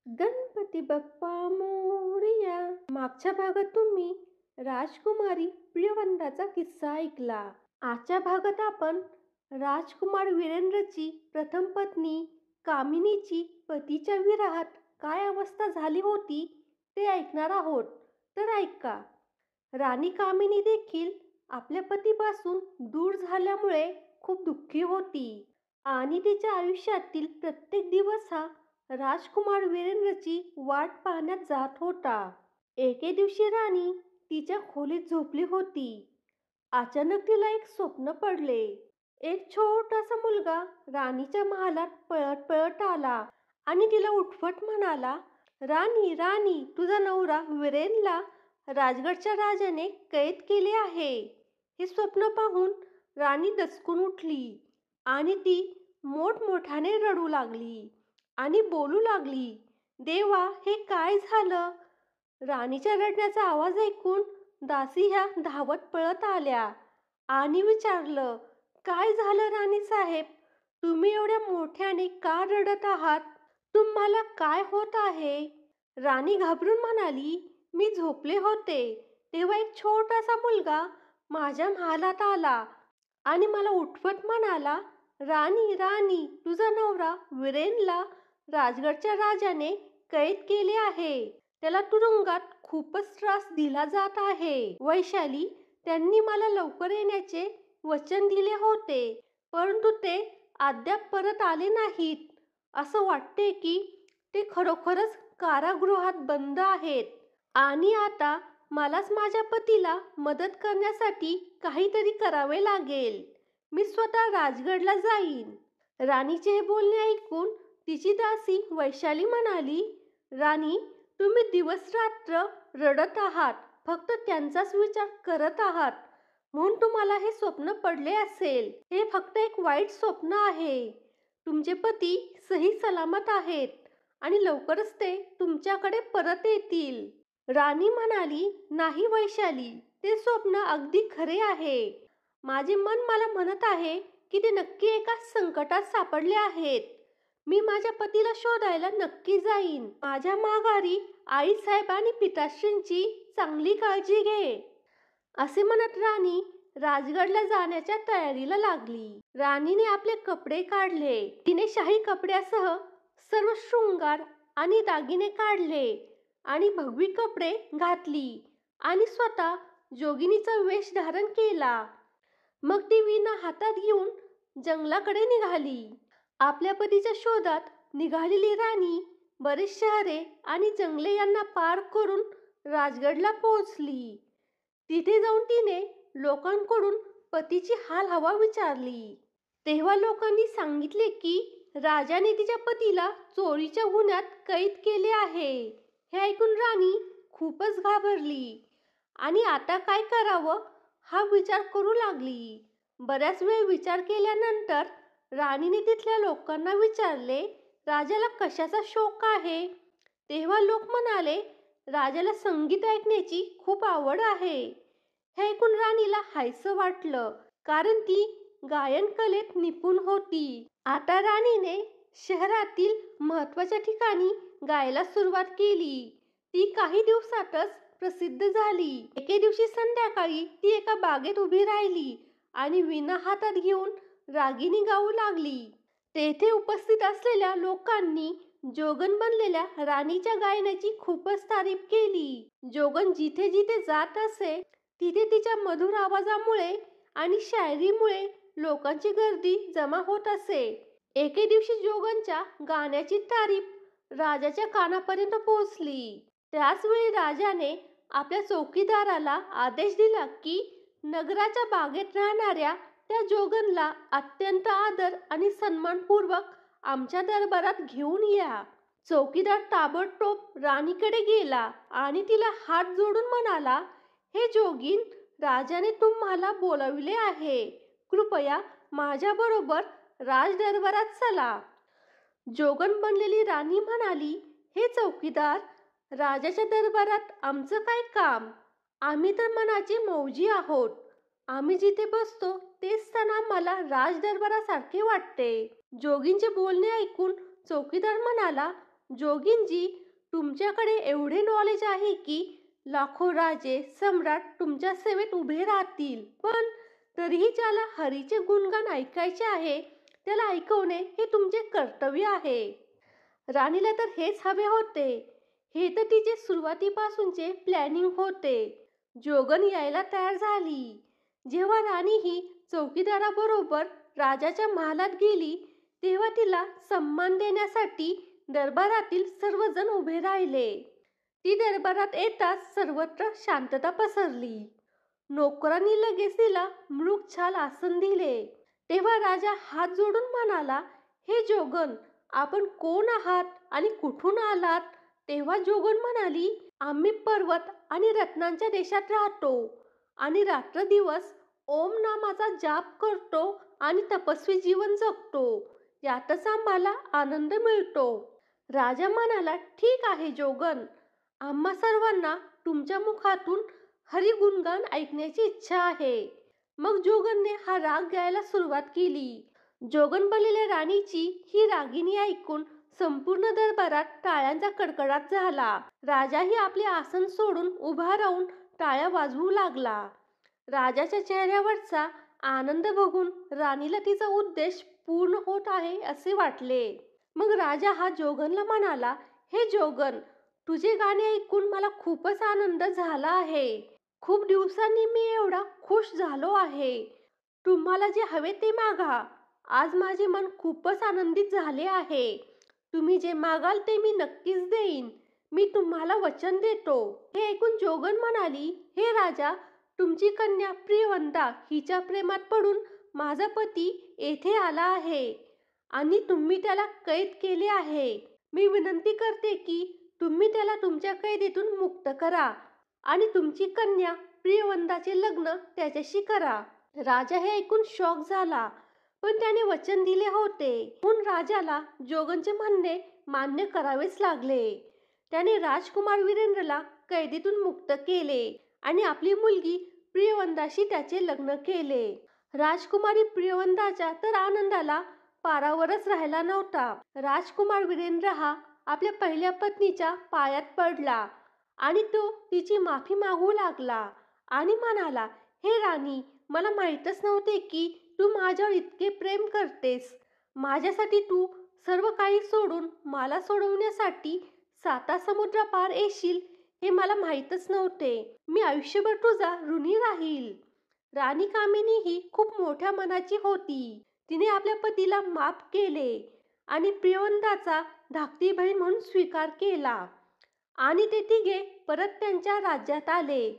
गणपती बाप्पा मोरया. मागच्या भागात तुम्ही राजकुमारी प्रियवंताचा किस्सा ऐकला. आजच्या भागात आपण राजकुमार वीरेंद्रची प्रथम पत्नी कामिनीची पतीच्या विरहात काय अवस्था झाली होती ते ऐकणार आहोत. तर ऐका. राणी कामिनी देखील आपल्या पतीपासून दूर झाल्यामुळे खूप दुःखी होती आणि तिच्या आयुष्यातील प्रत्येक दिवस हा राजकुमार वीरेंद्रची वाट पाहण्यात जात होता. एके दिवशी राणी तिच्या खोलीत झोपली होती. अचानक तिला एक स्वप्न पडले. एक छोटासा मुलगा राणीच्या महालात पळत पळत आला आणि तिला उठवत म्हणाला, राणी राणी, तुझा नवरा वीरेनला राजगडच्या राजाने कैद केले आहे. हे स्वप्न पाहून राणी दचकून उठली आणि ती मोठमोठ्याने रडू लागली आणि बोलू लागली, देवा, हे काय झालं? राणीच्या रडण्याचा आवाज ऐकून दासी ह्या धावत पळत आल्या आणि विचारलं, काय झालं राणी साहेब? तुम्ही एवढ्या मोठ्याने का रडत आहात? तुम्हाला काय होत आहे? राणी घाबरून म्हणाली, मी झोपले होते तेव्हा एक छोटासा मुलगा माझ्या महालात आला आणि मला उठवत म्हणाला, राणी राणी, तुझा नवरा वीरेनला राजगडच्या राजाने कैद केले आहे. त्याला तुरुंगात खूपच त्रास दिला जात आहे. वैशाली, त्यांनी मला लवकर येण्याचे वचन दिले होते, परंतु ते अद्याप परत आले नाहीत. असं वाटते की ते खरोखरच कारागृहात बंद आहेत आणि आता मलाच माझ्या पतीला मदत करण्यासाठी काहीतरी करावे लागेल. मी स्वतः राजगडला जाईन. राणीचे हे बोलणे ऐकून तिची दासी वैशाली म्हणाली, राणी, तुम्ही दिवस रात्र रडत आहात, फक्त त्यांचाच विचार करत आहात, म्हणून तुम्हाला हे स्वप्न पडले असेल. हे फक्त एक वाईट स्वप्न आहे. तुमचे पती सही सलामत आहेत आणि लवकरच ते तुमच्याकडे परत येतील. राणी म्हणाली, नाही वैशाली, ते स्वप्न अगदी खरे आहे. माझे मन मला म्हणत आहे की ते नक्की एका संकटात सापडले आहेत. मी माझ्या पतीला शोधायला नक्की जाईन. माझ्या माघारी आईसाहेब आणि पिताश्रींची चांगली काळजी घे. असे म्हणत राणी राजगडला जाण्याच्या तयारीला लागली. राणीने आपले कपडे काढले. तिने शाही कपड्यासह सर्व शृंगार आणि दागिने काढले आणि भगवी कपडे घातली आणि स्वतः जोगिनीचा वेश धारण केला. मग ती वीणा हातात घेऊन जंगलाकडे निघाली. आपल्या पतीच्या शोधात निघालेली राणी बरेच शहरे आणि जंगले यांना पार करून राजगडला पोहोचली. तिथे जाऊन तिने लोकांकडून पतीची हालहवा विचारली. तेव्हा लोकांनी सांगितले की राजाने तिच्या पतीला चोरीच्या गुन्ह्यात कैद केले आहे. हे ऐकून राणी खूपच घाबरली आणि आता काय करावं हा विचार करू लागली. बऱ्याच वेळ विचार केल्यानंतर राणीने तिथल्या लोकांना विचारले, राजाला कशाचा शौक आहे? तेव्हा लोक म्हणाले, राजाला संगीत ऐकण्याची खूप आवड आहे. हे ऐकून राणीला हायसं वाटलं, कारण ती गायन कलेत निपुण होती. आता राणीने शहरातील महत्त्वाच्या ठिकाणी गायला सुरुवात केली. ती काही दिवसातच प्रसिद्ध झाली. एके दिवशी संध्याकाळी ती एका बागेत उभी राहिली आणि वीणा हातात घेऊन रागिनी गाऊ लागली. तेथे उपस्थित असलेल्या लोकांनी जोगन बनलेल्या राणीच्या गायनाची खूपच तारीफ केली. जोगन जिथे जिथे जात असे तिथे तिच्या मधुर आवाजामुळे आणि शायरीमुळे लोकांची गर्दी जमा होत असे. एके दिवशी जोगनच्या गाण्याची तारीफ राजाच्या कानापर्यंत पोहोचली. त्याचवेळी राजाने आपल्या चौकीदाराला आदेश दिला की नगराच्या बागेत राहणाऱ्या त्या जोगनला अत्यंत आदर आणि सन्मानपूर्वक आमच्या दरबारात घेऊन या. चौकीदार ताबडतोब राणीकडे गेला आणि तिला हात जोडून म्हणाला, हे जोगीन, राजाने तुम्हाला बोलाविले आहे. कृपया माझ्याबरोबर राजदरबारात चला. जोगन बनलेली राणी म्हणाली, हे चौकीदार, राजाच्या दरबारात आमचं काय काम? आम्ही तर मनाचे मौजी आहोत. आम्ही जिथे बसतो तेच स्थान आम्हाला राजदरबारासारखे वाटते. जोगींचे बोलणे ऐकून चौकीदार म्हणाला, जोगीनजी, तुमच्याकडे एवढे नॉलेज आहे की लाखो राजे सम्राट तुमच्या सेवेत उभे राहतील, पण तरीही ज्याला हरीचे गुणगान ऐकायचे आहे त्याला ऐकवणे हे तुमचे कर्तव्य आहे. राणीला तर हेच हवे होते. हे तर तिचे सुरुवातीपासूनचे प्लॅनिंग होते. जोगन यायला तयार झाली. जेव्हा राणी ही चौकीदाराबरोबर राजाच्या महालात गेली तेव्हा तिला सन्मान देण्यासाठी दरबारातील सर्वजण उभे राहिले. ती दरबारात येताच सर्वत्र शांतता पसरली. नोकरांनी लगेच तिला मृग छाल आसन दिले. तेव्हा राजा हात जोडून म्हणाला, हे जोगन, आपण कोण आहात आणि कुठून आलात? तेव्हा जोगन म्हणाली, आम्ही पर्वत आणि रत्नांच्या देशात राहतो आणि रात्रदिवस ओम नामाचा जाप करतो आणि तपस्वी जीवन जगतो. यातच आम्हाला आनंद मिळतो. राजा म्हणाला, ठीक आहे जोगन, आम्हा सर्वांना तुमच्या मुखातून हरिगुणगान ऐकण्याची इच्छा आहे. मग जोगनने हा राग गायला सुरुवात केली. जोगन बनलेल्या राणीची ही रागिणी ऐकून संपूर्ण दरबारात टाळ्यांचा कडकडाट झाला. राजाही आपले आसन सोडून उभा राहून टाळ्या वाजवू लागला. राजाच्या चेहऱ्यावरचा आनंद बघून राणीला तिचा उद्देश पूर्ण होत आहे असे वाटले. मग राजा हा जोगनला म्हणाला, हे जोगन, तुझे गाणे ऐकून मला खूपच आनंद झाला आहे. खूप दिवसांनी मी एवढा खुश झालो आहे. तुम्हाला जे हवे ते मागा. आज माझे मन खूपच आनंदित झाले आहे. तुम्ही जे मागाल ते मी नक्कीच देईन. मी तुम्हाला वचन देतो. हे ऐकून जोगन म्हणाली, हे राजा, तुमची कन्या प्रियवंता हिच्या प्रेमात पडून माझा पती येथे आला आहे आणि तुम्ही त्याला कैद केले आहे. मी विनंती करते की तुम्ही त्याला तुमच्या कैदेतून मुक्त करा आणि तुमची कन्या प्रियवंताचे लग्न त्याच्याशी करा. राजा हे ऐकून शॉक झाला, पण त्याने वचन दिले होते म्हणून राजाला जोगनचे म्हणणे मान्य करावेच लागले. त्याने राजकुमार वीरेंद्रला कैदेतून मुक्त केले आणि आपली मुलगी प्रियवंताशी त्याचे लग्न केले. राजकुमारी प्रियवंताच्या तर आनंदाला पारावरच राहिला नव्हता. राजकुमार वीरेंद्र हा आपल्या पहिल्या पत्नीच्या पायात पडला आणि तो तिची माफी मागू लागला आणि म्हणाला, हे राणी, मला माहीतच नव्हते की तू माझ्यावर इतके प्रेम करतेस. माझ्यासाठी तू सर्व काही सोडून मला सोडवण्यासाठी 7 समुद्रापार येशील हे मला माहीतच नव्हते. मी आयुष्यभर तुझा ऋणी राहील. राणी कामिनी ही खूप मोठ्या मनाची होती. तिने आपल्या पतीला माफ केले आणि प्रियवंताचा धाकटी बहीण म्हणून स्वीकार केला आणि ते तिघे परत त्यांच्या राज्यात आले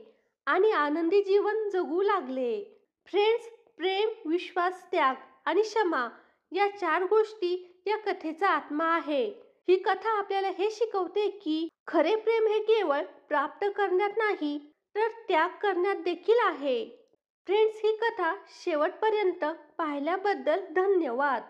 आणि आनंदी जीवन जगू लागले. फ्रेंड्स, प्रेम, विश्वास, त्याग आणि क्षमा या 4 गोष्टी या कथेचा आत्मा आहे. ही कथा आपल्याला हे शिकवते की खरे प्रेम हे केवळ प्राप्त करण्यात नाही तर त्याग करण्यात देखील आहे. फ्रेंड्स, ही कथा शेवटपर्यंत पाहिल्याबद्दल धन्यवाद.